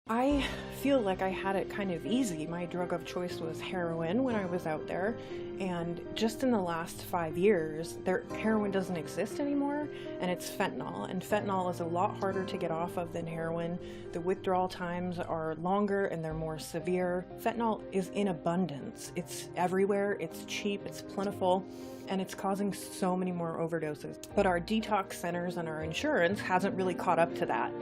I feel like I had it kind of easy. My drug of choice was heroin when I was out there, and just in the last 5 years, heroin doesn't exist anymore, and it's fentanyl. And fentanyl is a lot harder to get off of than heroin. The withdrawal times are longer and they're more severe. Fentanyl is in abundance. It's everywhere, it's cheap, it's plentiful, and it's causing so many more overdoses. But our detox centers and our insurance hasn't really caught up to that.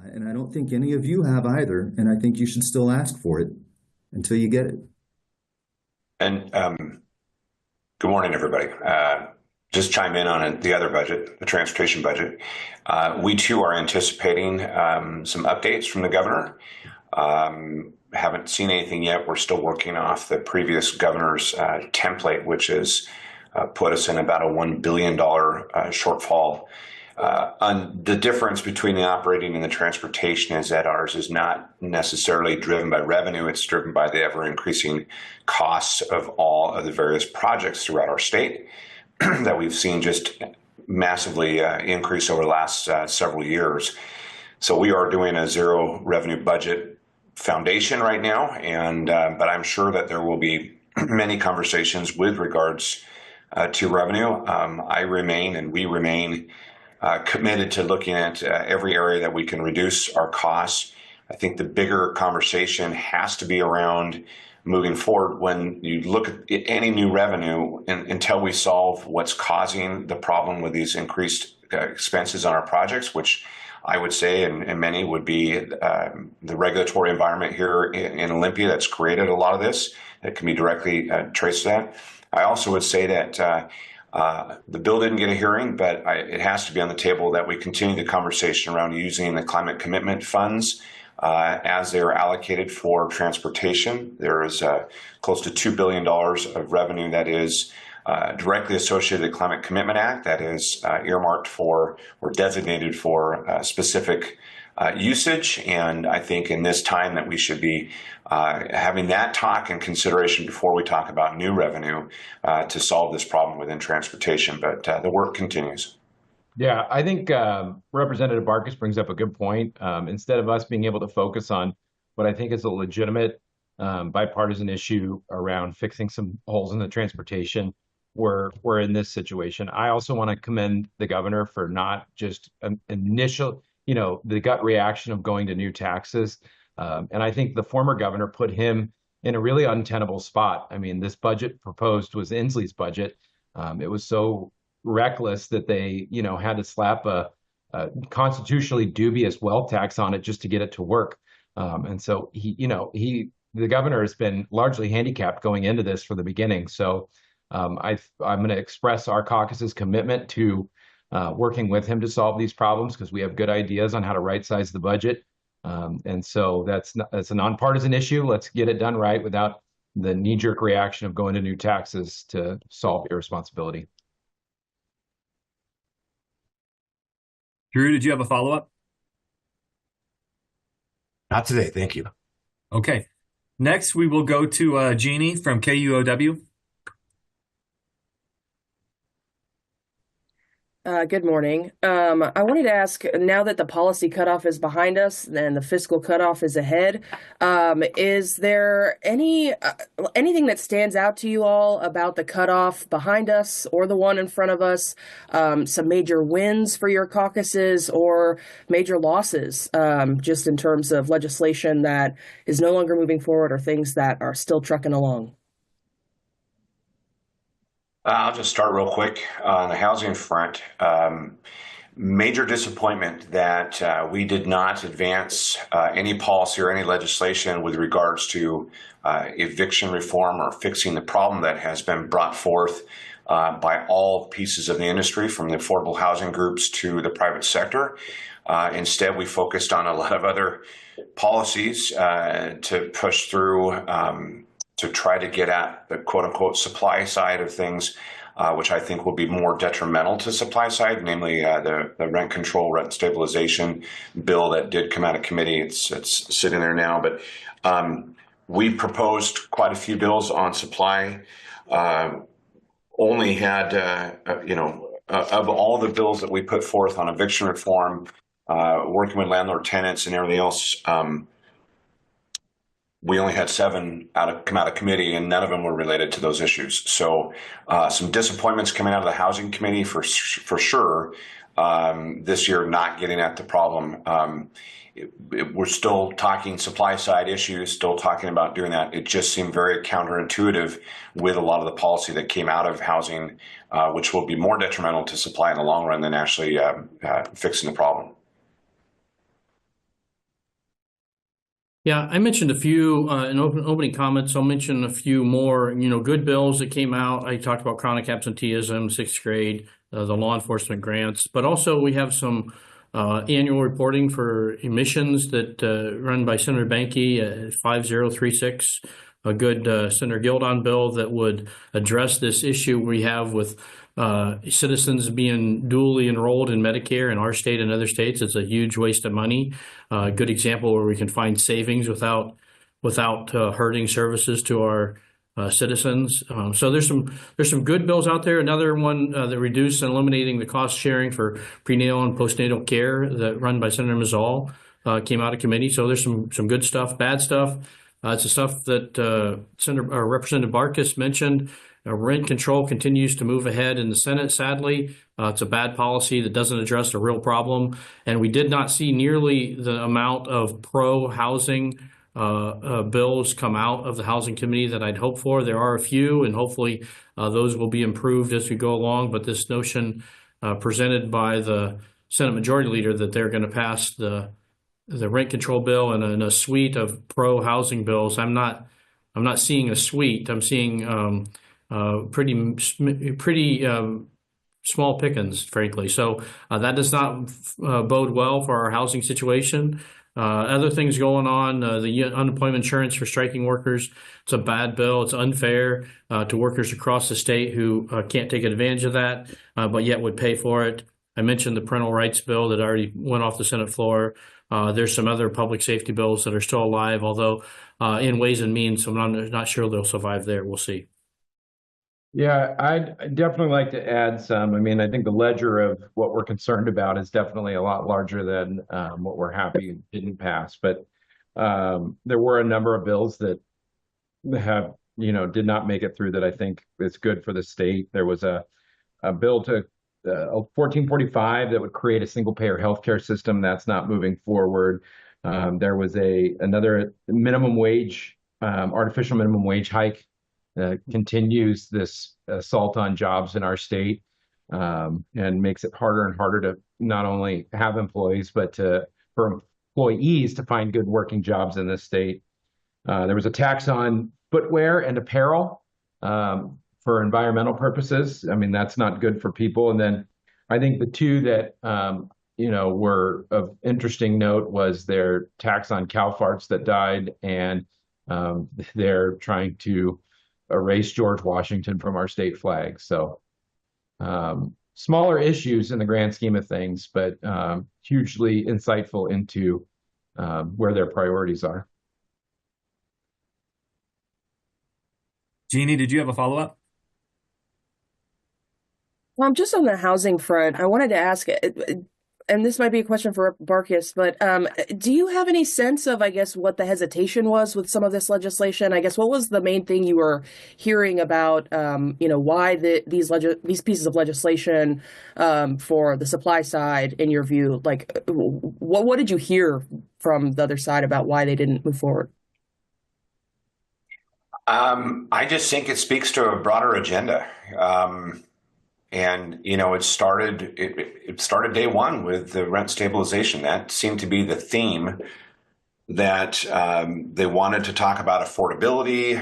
And I don't think any of you have either. And I think you should still ask for it until you get it. And good morning, everybody. Just chime in on the other budget, the transportation budget. We too are anticipating some updates from the governor. Haven't seen anything yet. We're still working off the previous governor's template, which has put us in about a $1 billion shortfall. On the difference between the operating and the transportation is that ours is not necessarily driven by revenue. It's driven by the ever increasing costs of all of the various projects throughout our state that we've seen just massively increase over the last several years. So we are doing a zero revenue budget foundation right now, and but I'm sure that there will be many conversations with regards to revenue. I remain and we remain committed to looking at every area that we can reduce our costs. I think the bigger conversation has to be around moving forward. When you look at any new revenue, until we solve what's causing the problem with these increased expenses on our projects, which I would say, and many would be the regulatory environment here in Olympia that's created a lot of this, that can be directly traced to that. I also would say that the bill didn't get a hearing, but it has to be on the table that we continue the conversation around using the climate commitment funds as they are allocated for transportation. There is close to $2 billion of revenue that is directly associated with the Climate Commitment Act that is earmarked for or designated for specific usage. And I think in this time that we should be having that talk and consideration before we talk about new revenue to solve this problem within transportation. But the work continues. Yeah, I think Representative Barkis brings up a good point. Instead of us being able to focus on what I think is a legitimate bipartisan issue around fixing some holes in the transportation, we're in this situation. I also want to commend the governor for not just an initial, the gut reaction of going to new taxes. And I think the former governor put him in a really untenable spot. I mean, this budget proposed was Inslee's budget. It was so reckless that they, had to slap a constitutionally dubious wealth tax on it just to get it to work. And so the governor has been largely handicapped going into this from the beginning. So I'm going to express our caucus's commitment to working with him to solve these problems because we have good ideas on how to right size the budget. And so that's a nonpartisan issue. Let's get it done right without the knee-jerk reaction of going to new taxes to solve irresponsibility. Drew, did you have a follow-up? Not today, thank you. Okay. Next, we will go to Jeannie from KUOW. Good morning. I wanted to ask, now that the policy cutoff is behind us and the fiscal cutoff is ahead, is there anything that stands out to you all about the cutoff behind us or the one in front of us? Some major wins for your caucuses or major losses, just in terms of legislation that is no longer moving forward or things that are still trucking along? I'll just start real quick on the housing front. Major disappointment that we did not advance any policy or any legislation with regards to eviction reform or fixing the problem that has been brought forth by all pieces of the industry, from the affordable housing groups to the private sector. Instead, we focused on a lot of other policies to push through to try to get at the quote-unquote supply side of things, which I think will be more detrimental to supply side, namely the rent control, rent stabilization bill that did come out of committee. It's sitting there now, but we proposed quite a few bills on supply. Only had, of all the bills that we put forth on eviction reform, working with landlord tenants and everything else, we only had 7 come out of committee, and none of them were related to those issues. So some disappointments coming out of the housing committee for sure this year, not getting at the problem. We're still talking supply side issues, still talking about doing that. It just seemed very counterintuitive with a lot of the policy that came out of housing, which will be more detrimental to supply in the long run than actually fixing the problem. Yeah, I mentioned a few in opening comments. I'll mention a few more, good bills that came out. I talked about chronic absenteeism, sixth grade, the law enforcement grants, but also we have some annual reporting for emissions that run by Senator Banky, 5036, a good Senator Gildon bill that would address this issue we have with citizens being dually enrolled in Medicare in our state and other states. It's a huge waste of money. A good example where we can find savings without hurting services to our citizens. So there's some good bills out there. Another one that reduced and eliminating the cost sharing for prenatal and postnatal care that run by Senator Mazzal came out of committee. So there's some good stuff, bad stuff. It's the stuff that Senator Representative Barkas mentioned. Rent control continues to move ahead in the Senate, sadly. It's a bad policy that doesn't address a real problem. And we did not see nearly the amount of pro-housing bills come out of the Housing Committee that I'd hoped for. There are a few, and hopefully those will be improved as we go along. But this notion presented by the Senate Majority Leader that they're going to pass the rent control bill and a suite of pro-housing bills, I'm not seeing a suite. I'm seeing pretty small pickings, frankly. So that does not bode well for our housing situation. Other things going on, the unemployment insurance for striking workers. It's a bad bill. It's unfair to workers across the state who can't take advantage of that, but yet would pay for it. I mentioned the parental rights bill that already went off the Senate floor. There's some other public safety bills that are still alive, although in Ways and Means, so I'm not sure they'll survive there. We'll see. Yeah, I'd definitely like to add some. I mean, I think the ledger of what we're concerned about is definitely a lot larger than what we're happy didn't pass. But there were a number of bills that have, did not make it through that I think is good for the state. There was a bill to 1445 that would create a single payer healthcare system. That's not moving forward. There was another minimum wage, artificial minimum wage hike. Continues this assault on jobs in our state and makes it harder and harder to not only have employees, but for employees to find good working jobs in this state. There was a tax on footwear and apparel for environmental purposes. I mean, that's not good for people. And then I think the two that, were of interesting note was their tax on cow farts that died, and they're trying to erase George Washington from our state flag. So smaller issues in the grand scheme of things, but hugely insightful into where their priorities are. Jeannie, did you have a follow-up? Just on the housing front, I wanted to ask, and this might be a question for Barkas, but do you have any sense of, I guess, what the hesitation was with some of this legislation? I guess what was the main thing you were hearing about, why these pieces of legislation for the supply side, in your view? Like, what did you hear from the other side about why they didn't move forward? I just think it speaks to a broader agenda. And, it started day one with the rent stabilization. That seemed to be the theme that they wanted to talk about affordability.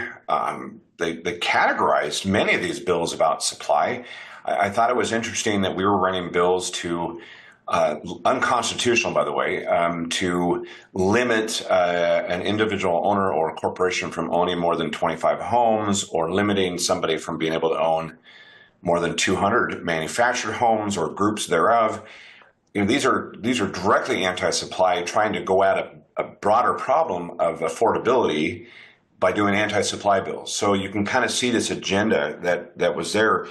They categorized many of these bills about supply. I thought it was interesting that we were running bills to, unconstitutional, by the way, to limit an individual owner or corporation from owning more than 25 homes, or limiting somebody from being able to own more than 200 manufactured homes or groups thereof. These are directly anti-supply, trying to go at a broader problem of affordability by doing anti-supply bills. So you can kind of see this agenda that was there,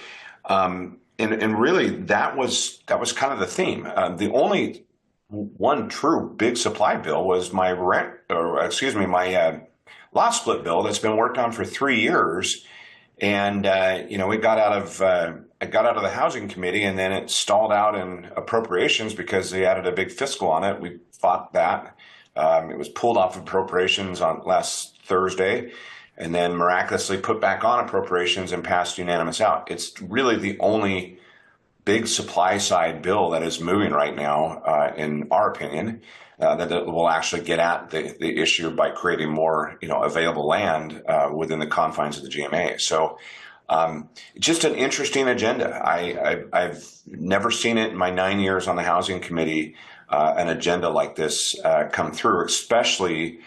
and really that was kind of the theme. The only one true big supply bill was my law split bill that's been worked on for 3 years. And, it got out of the Housing Committee, and then it stalled out in appropriations because they added a big fiscal on it. We fought that. It was pulled off appropriations on last Thursday, and then miraculously put back on appropriations and passed unanimous out. It's really the only big supply side bill that is moving right now, in our opinion, that it will actually get at the issue by creating more, available land within the confines of the GMA. So just an interesting agenda. I've never seen it in my 9 years on the Housing Committee, an agenda like this come through, especially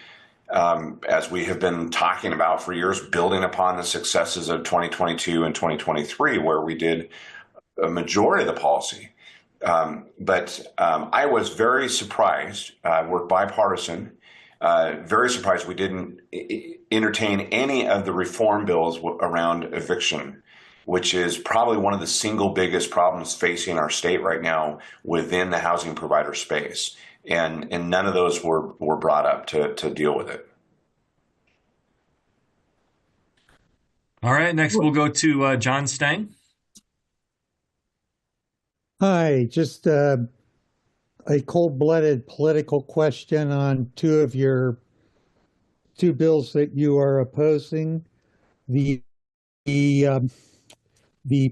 as we have been talking about for years, building upon the successes of 2022 and 2023, where we did a majority of the policy. But I was very surprised. We're bipartisan. Very surprised we didn't entertain any of the reform bills around eviction, which is probably one of the single biggest problems facing our state right now within the housing provider space. And none of those were brought up to deal with it. All right, next we'll go to John Stang. Hi, just a cold-blooded political question on two bills that you are opposing. The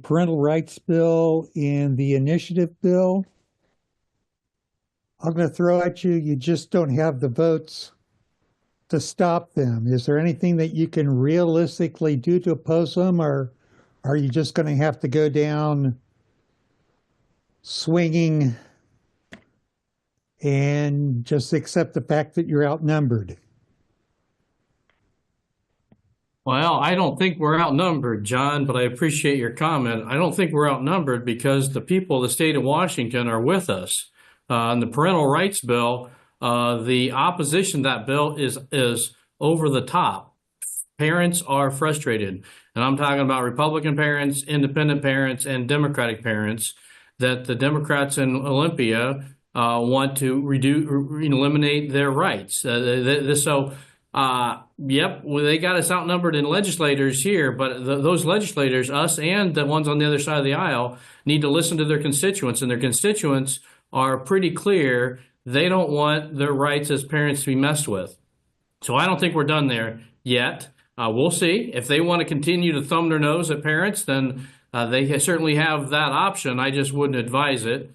parental rights bill and the initiative bill. I'm going to throw at you, you just don't have the votes to stop them. Is there anything that you can realistically do to oppose them, or are you just going to have to go down swinging and just accept the fact that you're outnumbered? Well, I don't think we're outnumbered, John, but I appreciate your comment. I don't think we're outnumbered because the people of the state of Washington are with us. On the parental rights bill, the opposition to that bill is over the top. Parents are frustrated, and I'm talking about Republican parents, independent parents, and Democratic parents, that the Democrats in Olympia want to eliminate their rights. Yep, well, they got us outnumbered in legislators here, but those legislators, us and the ones on the other side of the aisle, need to listen to their constituents, and their constituents are pretty clear. They don't want their rights as parents to be messed with. So I don't think we're done there yet. We'll see. If they want to continue to thumb their nose at parents, then they certainly have that option. I just wouldn't advise it.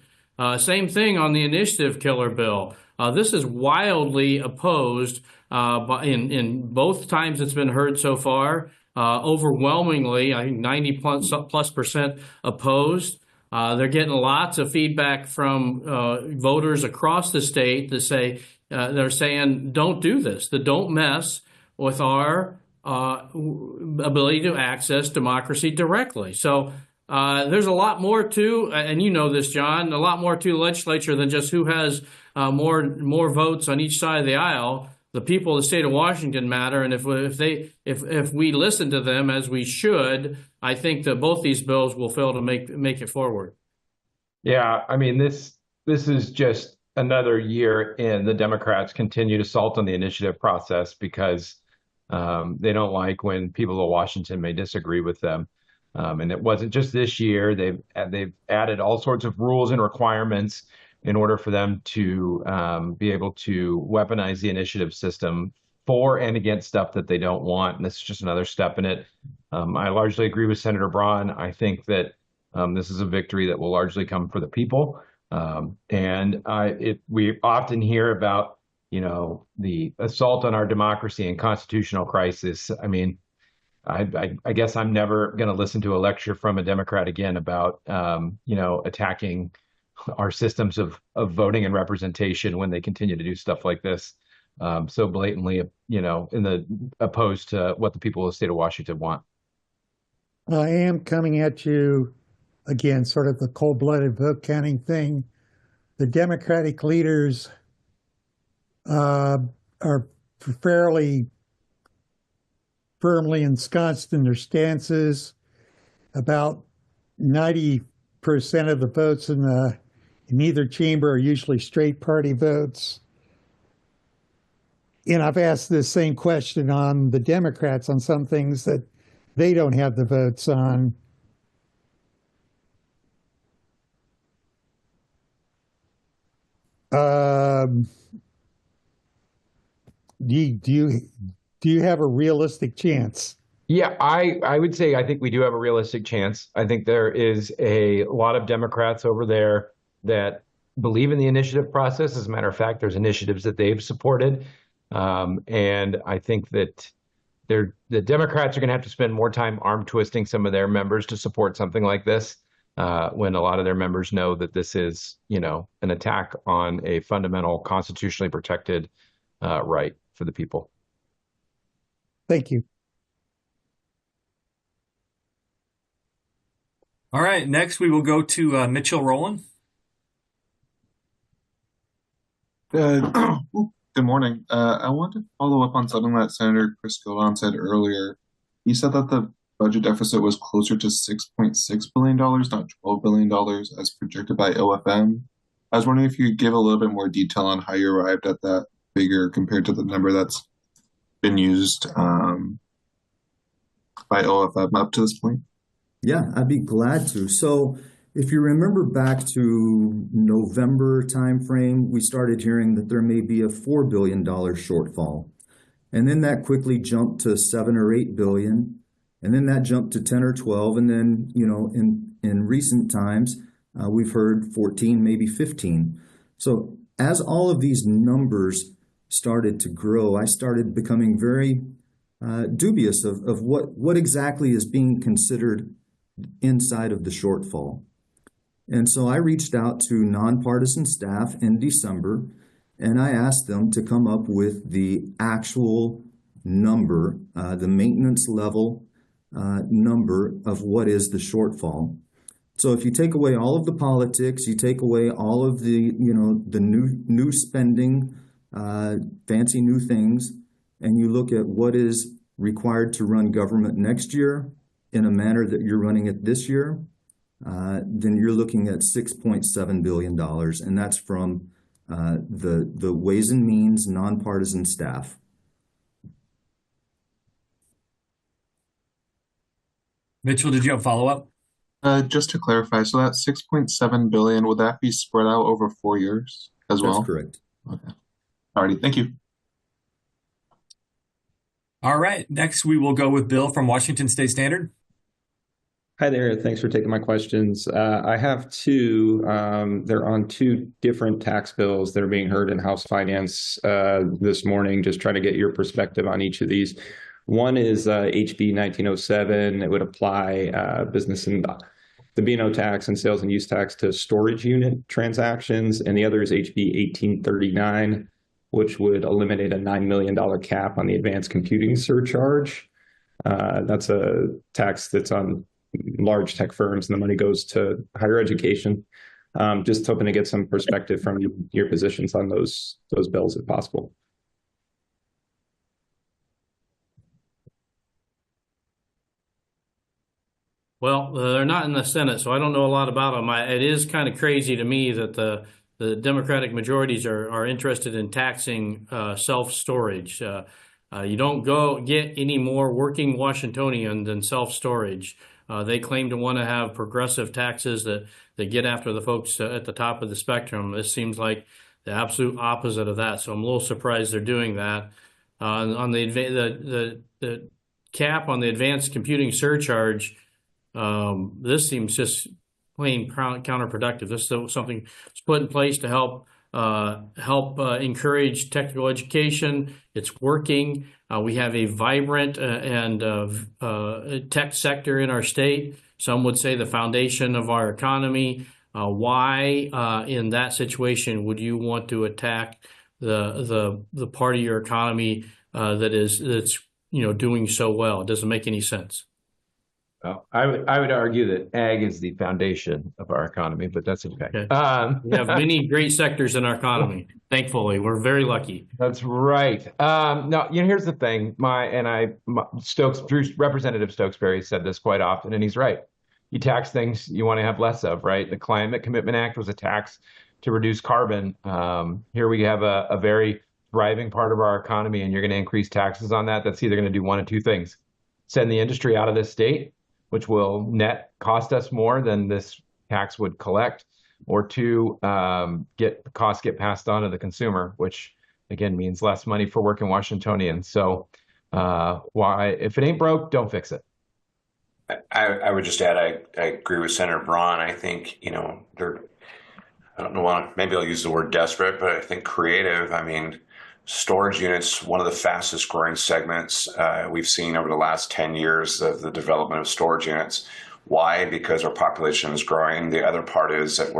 Same thing on the initiative killer bill. This is wildly opposed in both times it's been heard so far. Overwhelmingly, I think 90+% opposed. They're getting lots of feedback from voters across the state that say they're saying don't do this, that don't mess with our ability to access democracy directly. So there's a lot more to, and you know this, John, a lot more to the legislature than just who has more votes on each side of the aisle. The people of the state of Washington matter, and if we listen to them as we should, I think that both these bills will fail to make it forward. Yeah, I mean, this is just another year in the Democrats' continued assault on the initiative process because they don't like when people of Washington may disagree with them. And it wasn't just this year. They've added all sorts of rules and requirements in order for them to be able to weaponize the initiative system for and against stuff that they don't want. And this is just another step in it. I largely agree with Senator Braun. I think that this is a victory that will largely come for the people. We often hear about, the assault on our democracy and constitutional crisis. I mean, I guess I'm never going to listen to a lecture from a Democrat again about, attacking our systems of voting and representation when they continue to do stuff like this. So blatantly, opposed to what the people of the state of Washington want. I am coming at you again, sort of the cold-blooded vote counting thing. The Democratic leaders are fairly firmly ensconced in their stances. About 90% of the votes in either chamber are usually straight party votes. And I've asked this same question on the Democrats on some things that they don't have the votes on. Do you have a realistic chance Yeah, I would say I think we do have a realistic chance. I think there is a lot of Democrats over there that believe in the initiative process. As a matter of fact, there's initiatives that they've supported. And I think that the Democrats are going to have to spend more time arm twisting some of their members to support something like this, when a lot of their members know that this is, an attack on a fundamental constitutionally protected right for the people. Thank you. All right, next we will go to Mitchell Rowland. Good morning. I want to follow up on something that Senator Chris Gildon said earlier. He said that the budget deficit was closer to $6.6 billion, not $12 billion, as projected by OFM. I was wondering if you could give a little bit more detail on how you arrived at that figure compared to the number that's been used by OFM up to this point. Yeah, I'd be glad to. So if you remember back to November timeframe, we started hearing that there may be a $4 billion shortfall. And then that quickly jumped to 7 or 8 billion. And then that jumped to 10 or 12. And then, in recent times, we've heard 14, maybe 15. So as all of these numbers started to grow, I started becoming very dubious of what exactly is being considered inside of the shortfall. And so I reached out to nonpartisan staff in December, and I asked them to come up with the actual number, the maintenance level number of what is the shortfall. So if you take away all of the politics, you take away all of the, the new spending, fancy new things, and you look at what is required to run government next year in a manner that you're running it this year, then you're looking at $6.7 billion, and that's from the Ways and Means nonpartisan staff. Mitchell, did you have a follow-up? Just to clarify, so that 6.7 billion, would that be spread out over 4 years as well? That's correct. Okay. Alrighty, thank you. All right, next we will go with Bill from Washington State Standard. Hi there. Thanks for taking my questions. I have two. They're on two different tax bills that are being heard in House Finance this morning. Just trying to get your perspective on each of these. One is HB 1907. It would apply business and the B&O tax and sales and use tax to storage unit transactions. And the other is HB 1839, which would eliminate a $9 million cap on the advanced computing surcharge. That's a tax that's on large tech firms, and the money goes to higher education. Just hoping to get some perspective from your positions on those bills, if possible. Well, they're not in the Senate, so I don't know a lot about them. It is kind of crazy to me that the Democratic majorities are interested in taxing self-storage. You don't get any more working Washingtonian than self-storage. They claim to want to have progressive taxes that get after the folks at the top of the spectrum. This seems like the absolute opposite of that. So I'm a little surprised they're doing that. On the cap on the advanced computing surcharge, this seems just plain counterproductive. This is something that's put in place to help encourage technical education. It's working. We have a vibrant and tech sector in our state. Some would say the foundation of our economy. Why, in that situation, would you want to attack the part of your economy that's doing so well? It doesn't make any sense. Well, I would argue that ag is the foundation of our economy, but that's okay. We have many great sectors in our economy. Thankfully, we're very lucky. That's right. Now, here's the thing. Representative Stokesbury said this quite often, and he's right. You tax things you want to have less of, right? The Climate Commitment Act was a tax to reduce carbon. Here we have a very thriving part of our economy, and you're going to increase taxes on that. That's either going to do one of two things: send the industry out of this state, which will net cost us more than this tax would collect, or two, get passed on to the consumer, which again means less money for working Washingtonians. So Why, if it ain't broke, don't fix it. I would just add, I agree with Senator Braun. I think, they're, I don't know, maybe I'll use the word desperate, but I think creative. I mean, storage units, one of the fastest growing segments we've seen over the last 10 years of the development of storage units. Why? Because our population is growing. The other part is that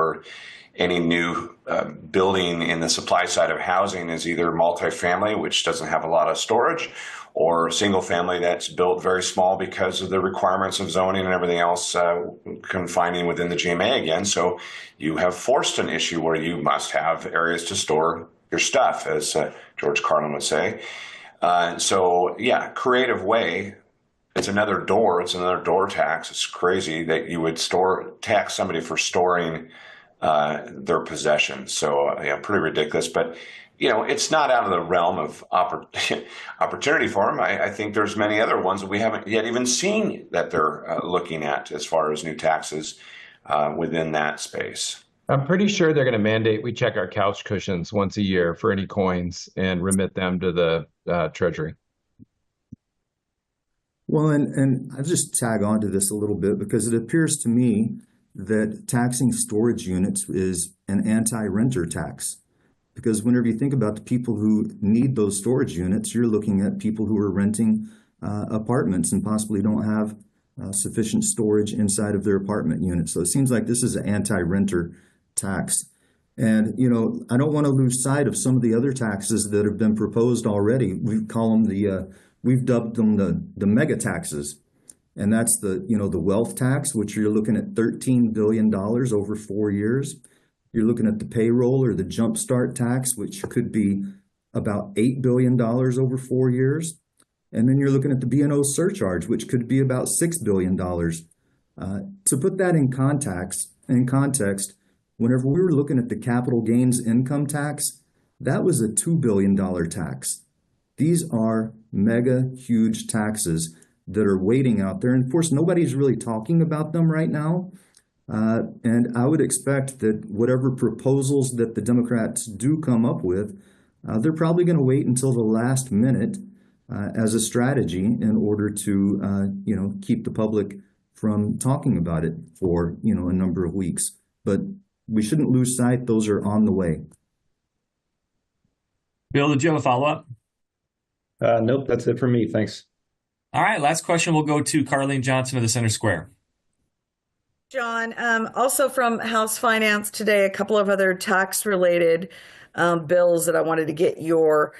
any new building in the supply side of housing is either multifamily, which doesn't have a lot of storage, or single family that's built very small because of the requirements of zoning and everything else confining within the GMA again. So you have forced an issue where you must have areas to store your stuff, as George Carlin would say. So yeah, creative way. It's another door tax. It's crazy that you would tax somebody for storing their possessions. So pretty ridiculous, but it's not out of the realm of opportunity for them. I think there's many other ones that we haven't yet even seen that they're looking at as far as new taxes within that space. I'm pretty sure they're going to mandate we check our couch cushions once a year for any coins and remit them to the Treasury. Well, and I'll just tag on to this a little bit because it appears to me that taxing storage units is an anti-renter tax. Because whenever you think about the people who need those storage units, you're looking at people who are renting apartments and possibly don't have sufficient storage inside of their apartment unit. So it seems like this is an anti-renter tax. And, I don't want to lose sight of some of the other taxes that have been proposed already. We call them we've dubbed them the mega taxes. And that's the wealth tax, which you're looking at $13 billion over 4 years. You're looking at the payroll or the jumpstart tax, which could be about $8 billion over 4 years. And then you're looking at the B&O surcharge, which could be about $6 billion. To put that in context, whenever we were looking at the capital gains income tax, that was a $2 billion tax. These are mega huge taxes that are waiting out there. And of course, nobody's really talking about them right now. And I would expect that whatever proposals that the Democrats do come up with, they're probably going to wait until the last minute as a strategy in order to, keep the public from talking about it for, a number of weeks. But we shouldn't lose sight. Those are on the way. Bill, did you have a follow-up? Nope, that's it for me. Thanks. All right, last question will go to Carlene Johnson of the Center Square. John, also from House Finance today, a couple of other tax-related bills that I wanted to get your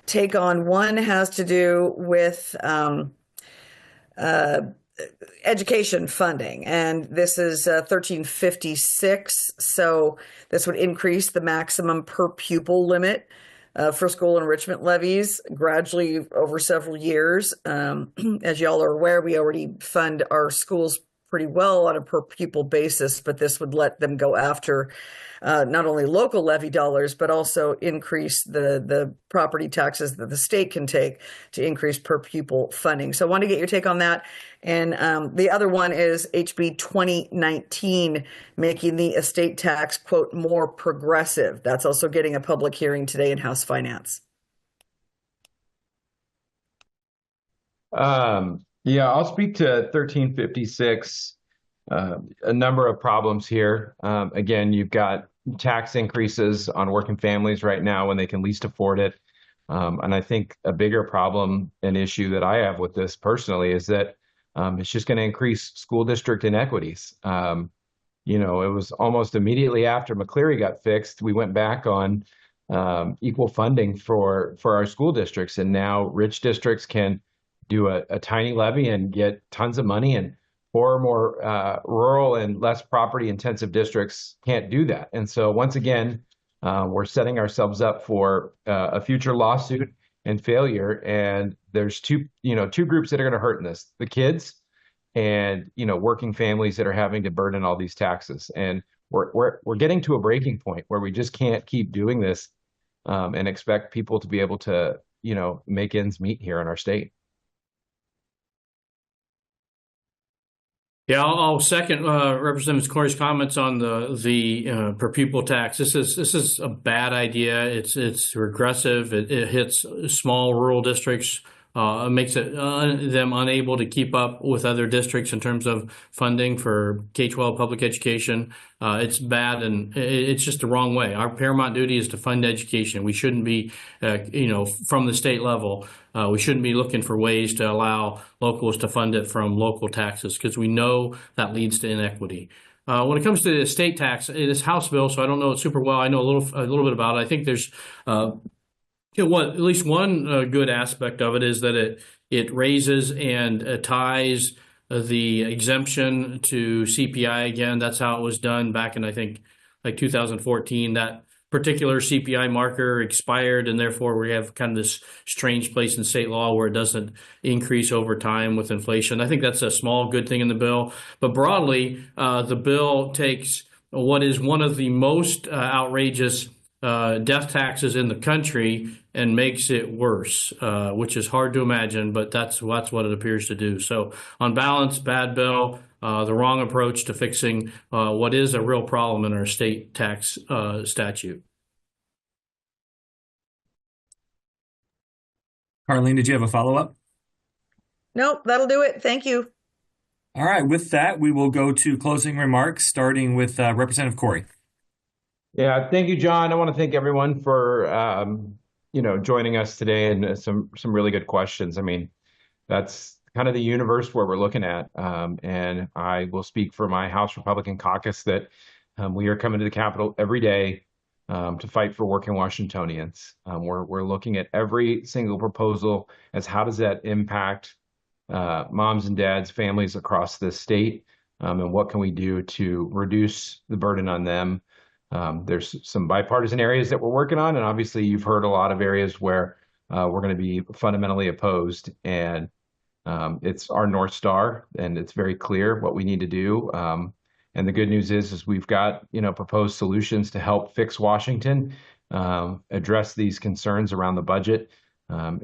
take on. One has to do with education funding, and this is 1356. So this would increase the maximum per pupil limit for school enrichment levies gradually over several years. As y'all are aware, we already fund our schools pretty well on a per pupil basis, but this would let them go after not only local levy dollars, but also increase the property taxes that the state can take to increase per pupil funding. So I want to get your take on that. And the other one is HB 2019, making the estate tax, quote, more progressive. That's also getting a public hearing today in House Finance. Yeah, I'll speak to 1356. A number of problems here. Again, you've got tax increases on working families right now when they can least afford it. And I think a bigger problem and issue that I have with this personally is that it's just going to increase school district inequities. It was almost immediately after McCleary got fixed, we went back on equal funding for our school districts. And now rich districts can do a tiny levy and get tons of money, and poor, more rural and less property intensive districts can't do that. And so once again, we're setting ourselves up for a future lawsuit and failure. And there's two groups that are going to hurt in this: the kids and working families that are having to burden all these taxes. And we're getting to a breaking point where we just can't keep doing this and expect people to be able to make ends meet here in our state. Yeah, I'll second Representative Corey's comments on the per pupil tax. This is a bad idea. It's regressive. It hits small rural districts makes it them unable to keep up with other districts in terms of funding for K-12 public education. It's bad, and it's just the wrong way. Our paramount duty is to fund education. We shouldn't be, from the state level, we shouldn't be looking for ways to allow locals to fund it from local taxes, because we know that leads to inequity. When it comes to the estate tax, it is House bill, so I don't know it super well. I know a little bit about it. I think there's at least one good aspect of it is that it raises and ties the exemption to CPI again. That's how it was done back in, I think, like 2014. That particular CPI marker expired, and therefore we have kind of this strange place in state law where it doesn't increase over time with inflation. I think that's a small good thing in the bill. But broadly, the bill takes what is one of the most outrageous death taxes in the country and makes it worse, which is hard to imagine, but that's what it appears to do. So on balance, bad bill, the wrong approach to fixing what is a real problem in our state tax statute. Carlene, did you have a follow-up? Nope, that'll do it. Thank you. All right, with that, we will go to closing remarks, starting with Representative Corey. Yeah, thank you, John. I want to thank everyone for joining us today, and some really good questions. I mean, that's kind of the universe where we're looking at, and I will speak for my House Republican caucus that we are coming to the Capitol every day to fight for working Washingtonians. We're looking at every single proposal as how does that impact moms and dads, families across this state, and what can we do to reduce the burden on them. There's some bipartisan areas that we're working on, and obviously you've heard a lot of areas where we're going to be fundamentally opposed, and it's our North Star, and it's very clear what we need to do. And the good news is we've got proposed solutions to help fix Washington, address these concerns around the budget,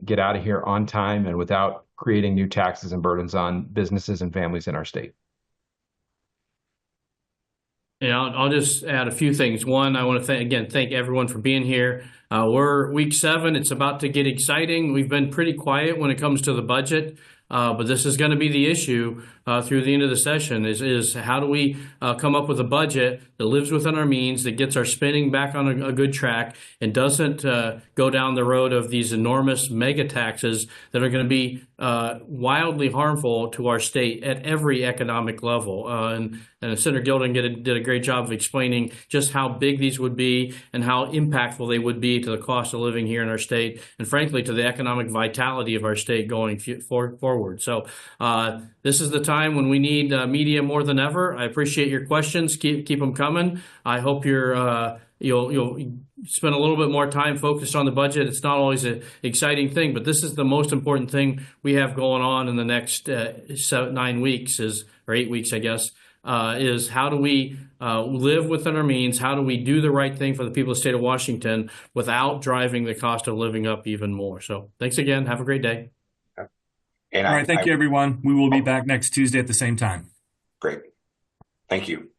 get out of here on time and without creating new taxes and burdens on businesses and families in our state. Yeah, I'll just add a few things. One, I want to thank everyone for being here. We're week 7. It's about to get exciting. We've been pretty quiet when it comes to the budget, but this is going to be the issue through the end of the session is how do we come up with a budget that lives within our means, that gets our spending back on a good track, and doesn't go down the road of these enormous mega taxes that are going to be wildly harmful to our state at every economic level. And Senator Gilding did a great job of explaining just how big these would be and how impactful they would be to the cost of living here in our state, and frankly to the economic vitality of our state going forward. So this is the time when we need media more than ever. I appreciate your questions. Keep them coming. I hope you'll spend a little bit more time focused on the budget. It's not always an exciting thing, but this is the most important thing we have going on in the next 9 weeks, or 8 weeks, I guess. Is how do we live within our means? How do we do the right thing for the people of the state of Washington without driving the cost of living up even more? So thanks again. Have a great day. All right. Thank you, everyone. We will be back next Tuesday at the same time. Great. Thank you.